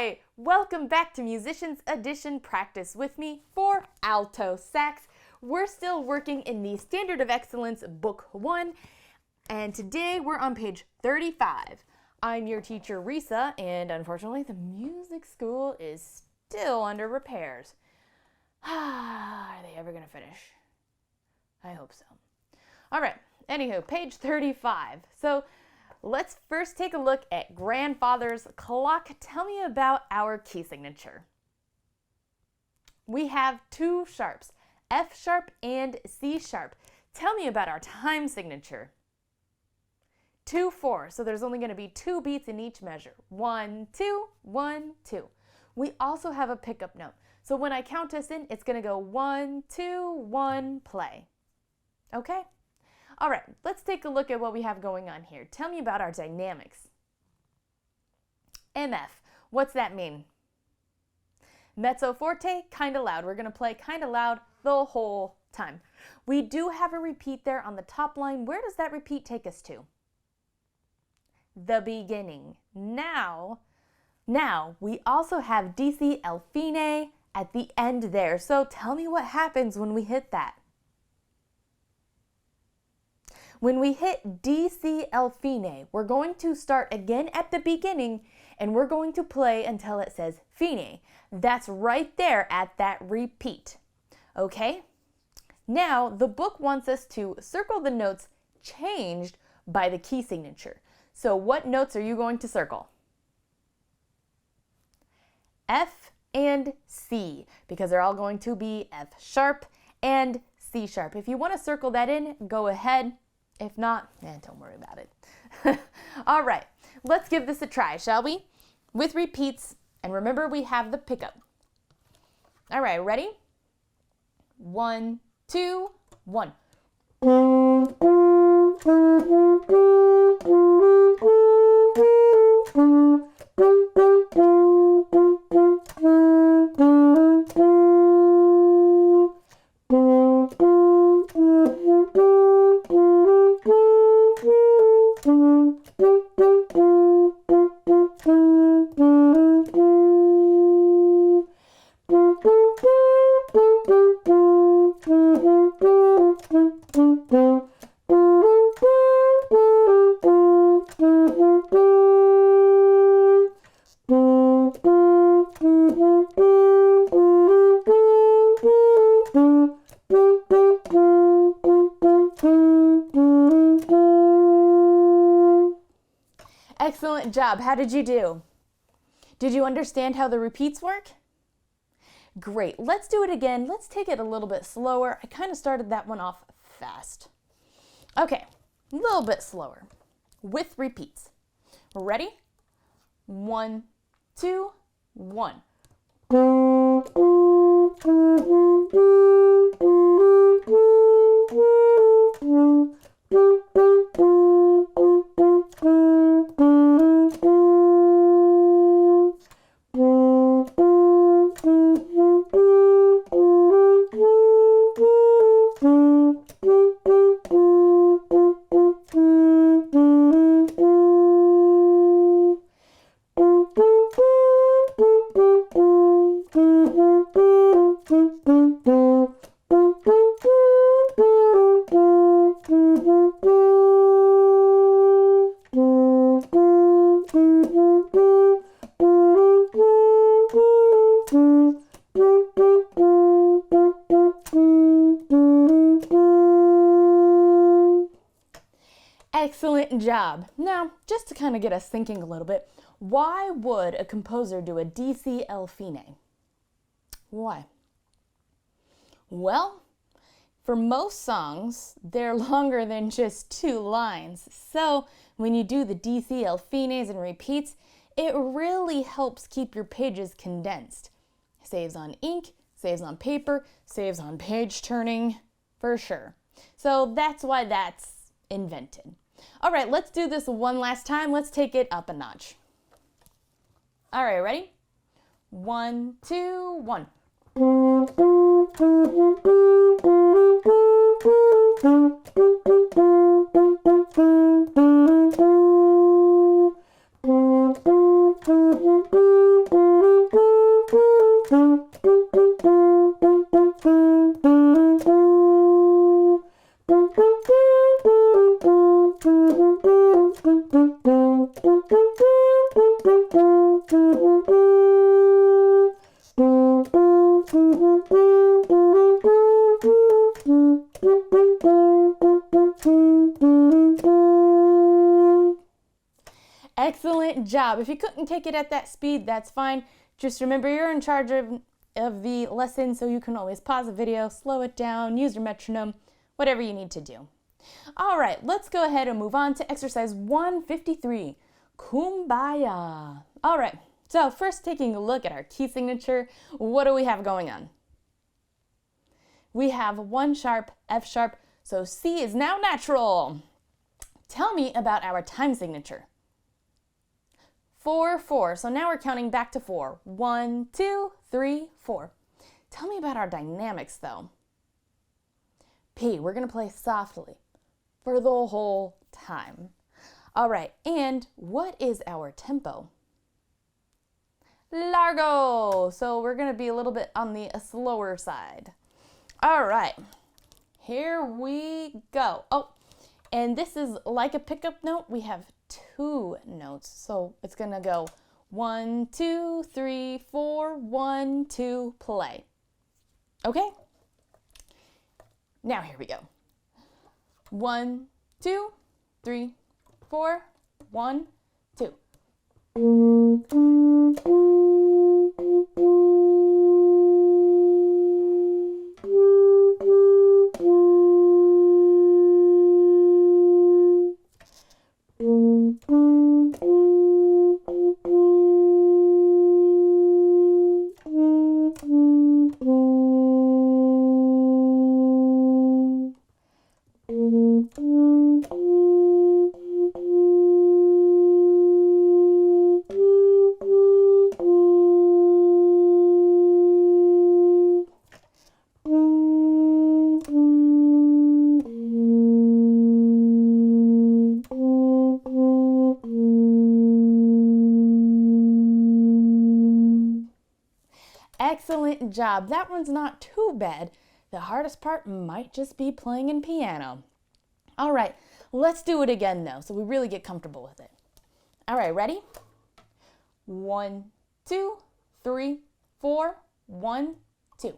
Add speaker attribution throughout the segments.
Speaker 1: Hi! Welcome back to Musicians Edition Practice with me for Alto Sax. We're still working in the Standard of Excellence Book 1, and today we're on page 35. I'm your teacher, Reesa, and unfortunately the music school is still under repairs. Are they ever going to finish? I hope so. All right, anywho, page 35. So let's first take a look at grandfather's clock. Tell me about our key signature. We have two sharps, F sharp and C sharp. Tell me about our time signature. 2/4, so there's only going to be 2 beats in each measure. 1, 2, 1, 2. We also have a pickup note. So when I count us in, it's going to go 1, 2, 1, play. Okay? All right, let's take a look at what we have going on here. Tell me about our dynamics. MF, what's that mean? Mezzo forte, kind of loud. We're going to play kind of loud the whole time. We do have a repeat there on the top line. Where does that repeat take us to? The beginning. Now we also have DC el fine at the end there. So tell me what happens when we hit that. When we hit DC el fine, we're going to start again at the beginning and we're going to play until it says fine. That's right there at that repeat. Okay? Now, the book wants us to circle the notes changed by the key signature. So what notes are you going to circle? F and C, because they're all going to be F sharp and C sharp. If you want to circle that in, go ahead. If not, don't worry about it. All right, let's give this a try, shall we? With repeats, and remember we have the pickup. All right, ready? 1, 2, 1. Excellent job. How did you do? Did you understand how the repeats work? Great. Let's do it again. Let's take it a little bit slower. I kind of started that one off fast. Okay, a little bit slower with repeats. Ready? 1, 2, 1. Excellent job. Now, just to kind of get us thinking a little bit, why would a composer do a DC el fine? Why? Well, for most songs, they're longer than just 2 lines. So when you do the DC el fines and repeats, it really helps keep your pages condensed. Saves on ink, saves on paper, saves on page turning, for sure. So that's why that's invented. All right, let's do this one last time. Let's take it up a notch. All right, ready? 1, 2, 1. Excellent job. If you couldn't take it at that speed, that's fine. Just remember you're in charge of the lesson, so you can always pause the video, slow it down, use your metronome, whatever you need to do. All right, let's go ahead and move on to exercise 153, Kum Ba Yah. All right, so first taking a look at our key signature, what do we have going on? We have 1 sharp, F sharp, so C is now natural. Tell me about our time signature. 4, 4. So now we're counting back to 4. 1, 2, 3, 4. Tell me about our dynamics though. P, we're going to play softly for the whole time. All right, and what is our tempo? Largo. So we're going to be a little bit on the slower side. All right, here we go. Oh, and this is like a pickup note. We have 2 notes. So it's going to go 1, 2, 3, 4, 1, 2, play. Okay? Now here we go. 1, 2, 3, 4, 1, 2. Excellent job. That one's not too bad. The hardest part might just be playing in piano. All right, let's do it again though, so we really get comfortable with it. All right, ready? 1, 2, 3, 4, 1, 2.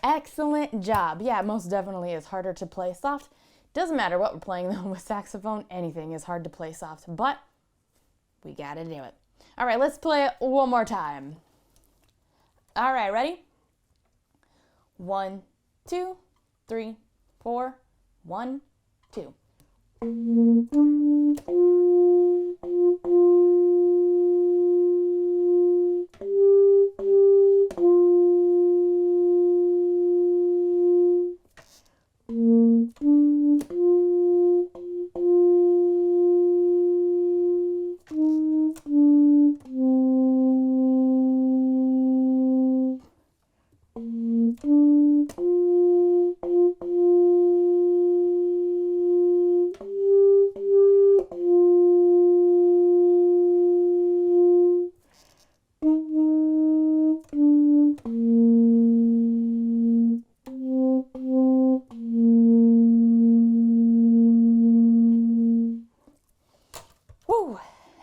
Speaker 1: Excellent job. Yeah, it most definitely is harder to play soft. Doesn't matter what we're playing though with saxophone, anything is hard to play soft, but we gotta do it. All right, let's play it one more time. All right, ready? 1, 2, 3, 4, 1, 2.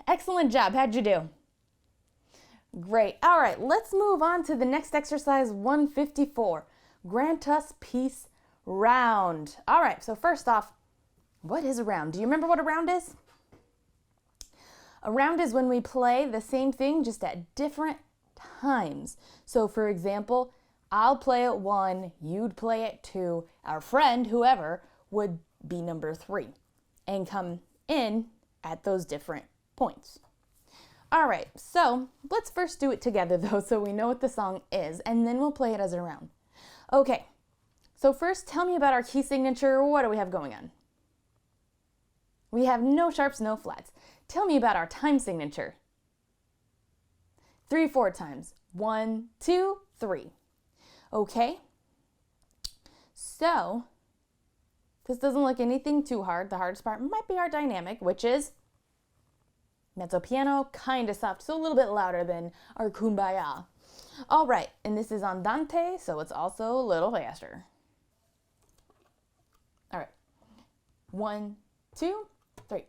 Speaker 1: Excellent job. How'd you do? Great. All right, let's move on to the next exercise, 154. Grant us peace round. All right, so first off, what is a round? Do you remember what a round is? A round is when we play the same thing just at different times. So for example, I'll play at 1, you'd play at 2, our friend, whoever, would be number 3 and come in at those different points. All right, so let's first do it together though so we know what the song is, and then we'll play it as a round. Okay, so first tell me about our key signature. What do we have going on? We have no sharps, no flats. Tell me about our time signature. 3/4 times. 1, 2, 3. Okay. So, this doesn't look anything too hard. The hardest part might be our dynamic, which is mezzo piano, kind of soft, so a little bit louder than our Kum Ba Yah. All right, and this is andante, so it's also a little faster. All right. 1, 2, 3.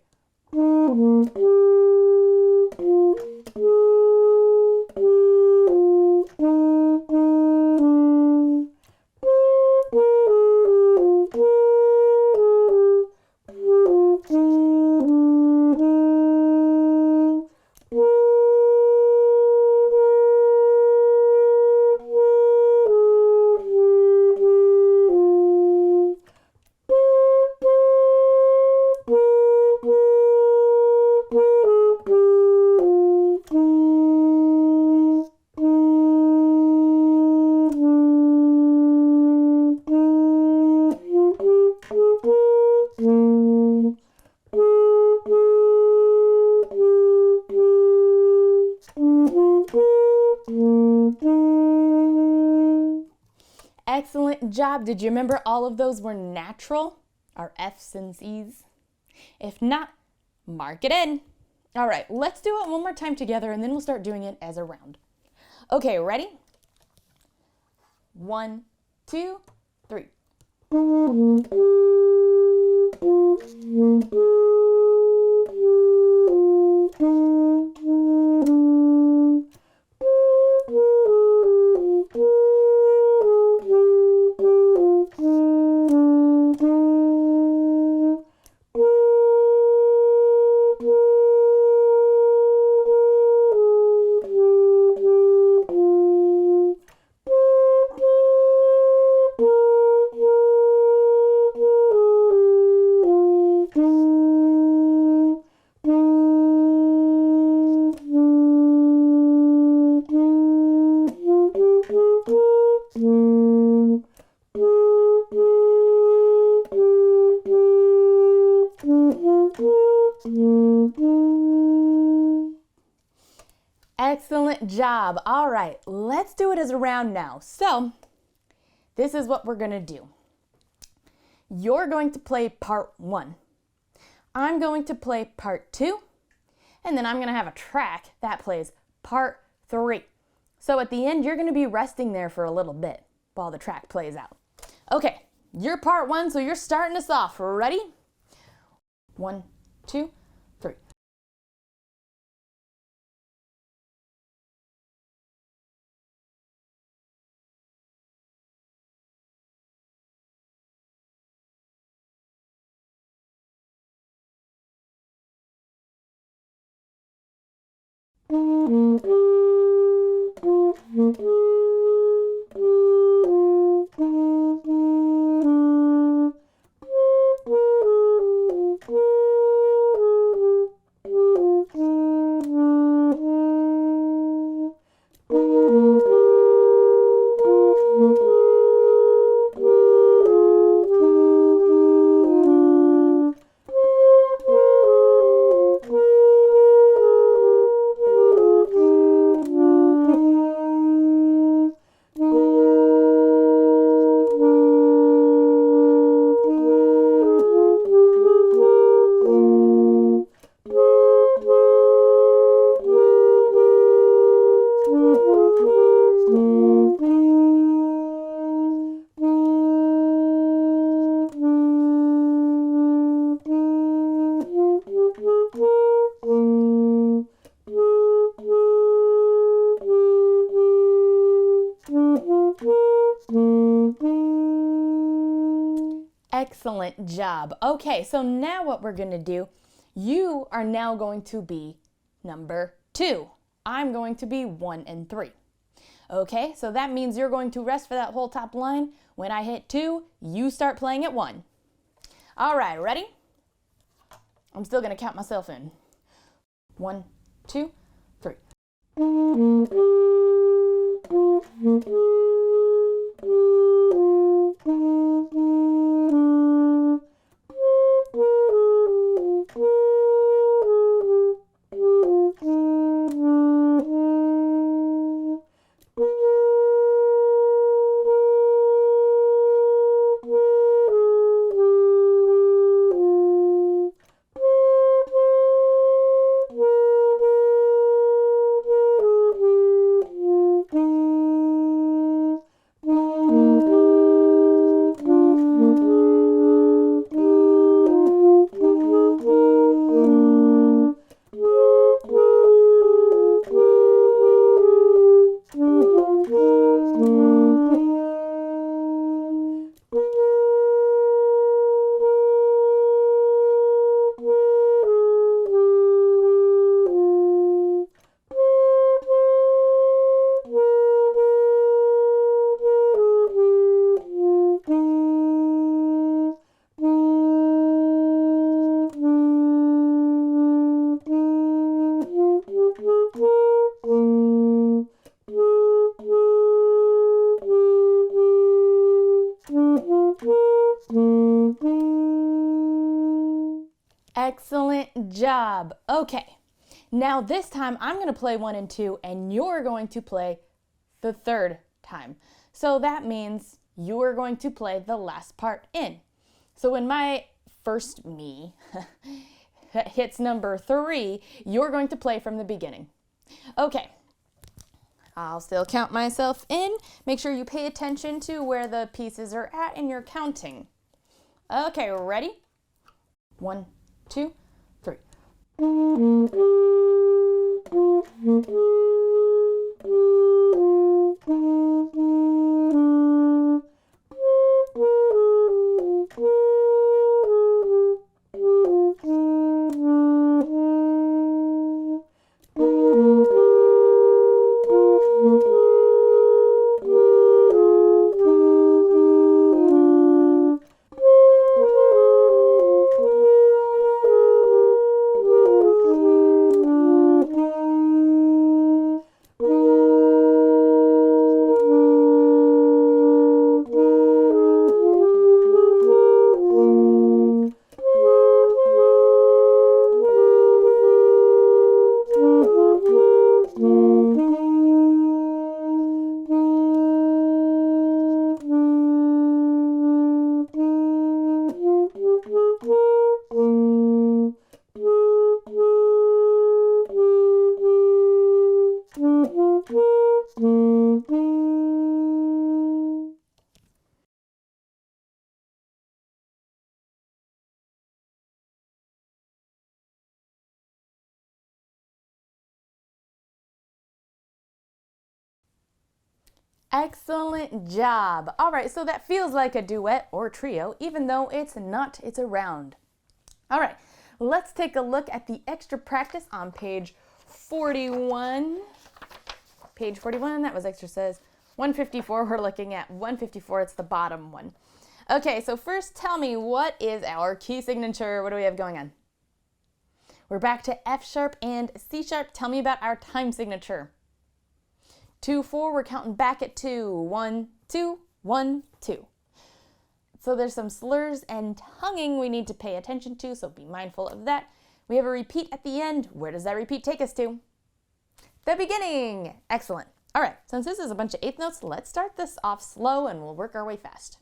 Speaker 1: Excellent job. Did you remember all of those were natural? Our F's and C's? If not, mark it in. All right, let's do it one more time together and then we'll start doing it as a round. Okay, ready? 1, 2, 3. Excellent job. All right, let's do it as a round now. So, this is what we're going to do. You're going to play part 1. I'm going to play part 2. And then I'm going to have a track that plays part 3. So at the end, you're going to be resting there for a little bit while the track plays out. Okay, you're part 1, so you're starting us off. Ready? 1, 2, 3. Excellent job. Okay, so now what we're going to do, you are now going to be number 2. I'm going to be 1 and 3. Okay, so that means you're going to rest for that whole top line. When I hit 2, you start playing at 1. All right, ready? I'm still going to count myself in. 1, 2, 3. job. Okay, now this time I'm going to play 1 and 2, and you're going to play the third time. So that means you're going to play the last part in. So when my first me hits number 3, you're going to play from the beginning. Okay, I'll still count myself in. Make sure you pay attention to where the pieces are at and you're counting. Okay, ready? 1, 2, 3. Excellent job. All right, so that feels like a duet or trio, even though it's not, it's a round. All right, let's take a look at the extra practice on page 41. Page 41, that was exercise 154. We're looking at 154, it's the bottom one. Okay, so first tell me, what is our key signature? What do we have going on? We're back to F sharp and C sharp. Tell me about our time signature. 2, 4, we're counting back at 2. 1, 2, 1, 2. So there's some slurs and tonguing we need to pay attention to, so be mindful of that. We have a repeat at the end. Where does that repeat take us to? The beginning. Excellent. All right, since this is a bunch of eighth notes, let's start this off slow and we'll work our way fast.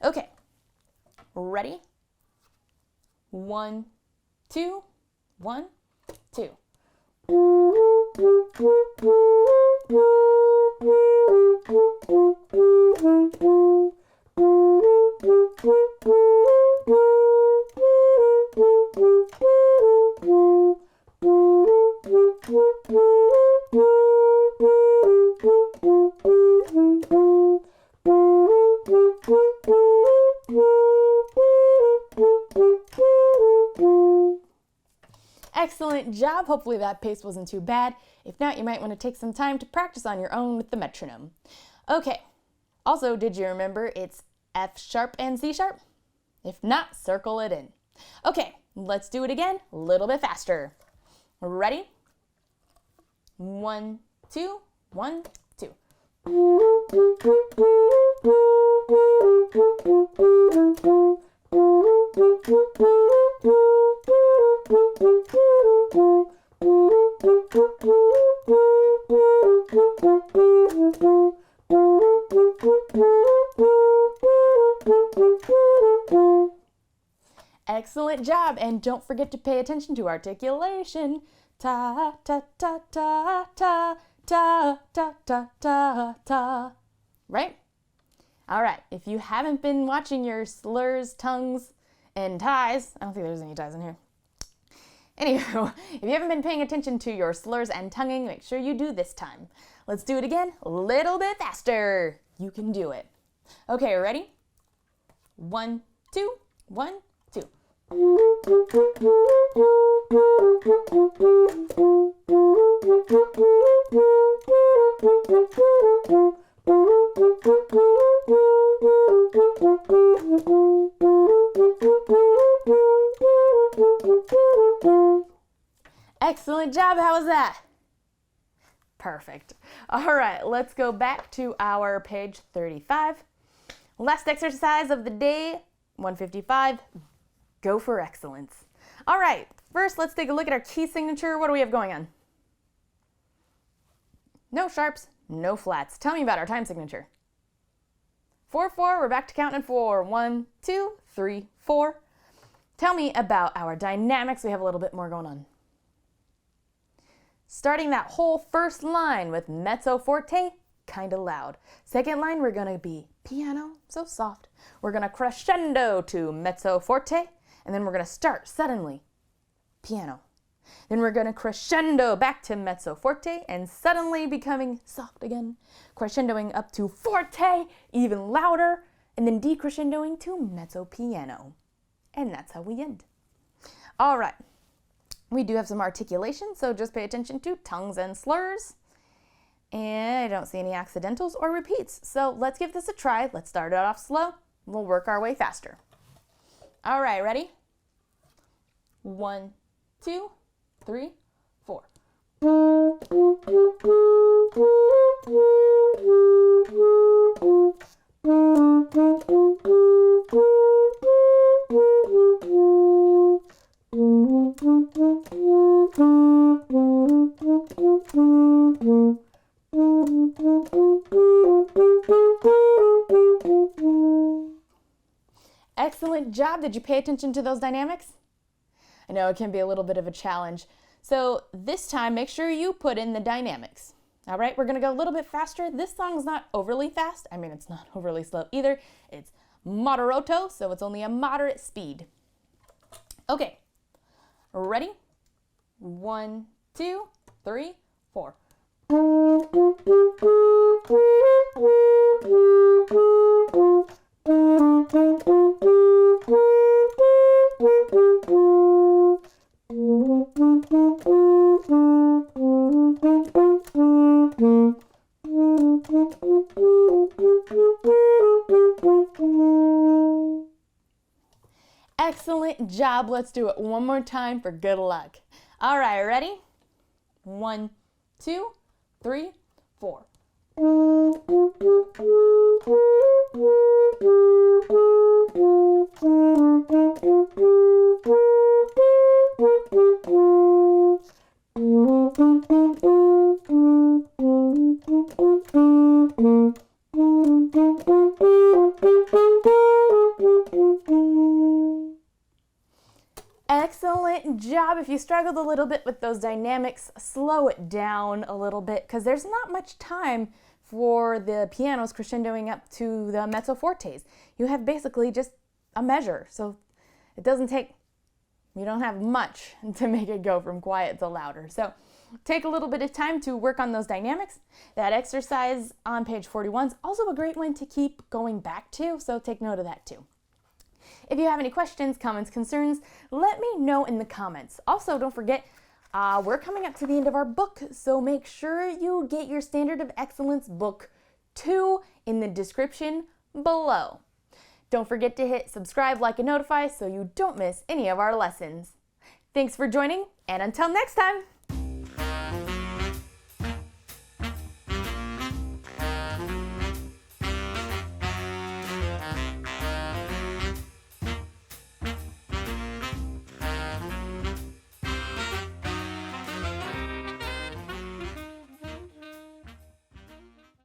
Speaker 1: Okay, ready? 1, 2, 1, 2. Excellent job. Hopefully that pace wasn't too bad. If not, you might want to take some time to practice on your own with the metronome. Okay. Also, did you remember it's F sharp and C sharp? If not, circle it in. Okay, let's do it again, a little bit faster. Ready? 1, 2, 1, 2. Excellent job, and don't forget to pay attention to articulation. Ta ta ta ta ta ta ta ta ta ta. Right? All right, if you haven't been watching your slurs, tongues, and ties, I don't think there's any ties in here. Anywho, if you haven't been paying attention to your slurs and tonguing, make sure you do this time. Let's do it again, a little bit faster. You can do it. Okay, ready? 1, 2, 1, 2. Excellent job. How was that? Perfect. All right, let's go back to our page 35. Last exercise of the day, 155. Go for excellence. All right, First, let's take a look at our key signature. What do we have going on? No sharps, no flats. Tell me about our time signature. 4-4, we're back to counting in 4. 1, 2, 3, 4. Tell me about our dynamics. We have a little bit more going on. Starting that whole first line with mezzo forte, kind of loud. Second line, we're going to be piano, so soft. We're going to crescendo to mezzo forte, and then we're going to start suddenly, piano. Then we're going to crescendo back to mezzo forte and suddenly becoming soft again, crescendoing up to forte, even louder, and then decrescendoing to mezzo piano. And that's how we end. All right. We do have some articulation, so just pay attention to tongues and slurs. And I don't see any accidentals or repeats. So let's give this a try. Let's start it off slow. We'll work our way faster. All right, ready? 1, 2, 3, 4. Excellent job. Did you pay attention to those dynamics? I know it can be a little bit of a challenge. So this time, make sure you put in the dynamics. All right, we're going to go a little bit faster. This song's not overly fast. I mean, it's not overly slow either. It's moderato, so it's only a moderate speed. Okay, ready? 1, 2, 3, 4. Excellent job. Let's do it one more time for good luck. All right, ready? 1, 2, 3, 4. Excellent job. If you struggled a little bit with those dynamics, slow it down a little bit because there's not much time for the pianos crescendoing up to the mezzo fortes. You have basically just a measure, so it doesn't take, you don't have much to make it go from quiet to louder. So take a little bit of time to work on those dynamics. That exercise on page 41 is also a great one to keep going back to, so take note of that too. If you have any questions, comments, concerns, let me know in the comments. Also, don't forget, we're coming up to the end of our book, so make sure you get your Standard of Excellence Book 2 in the description below. Don't forget to hit subscribe, like, and notify so you don't miss any of our lessons. Thanks for joining, and until next time!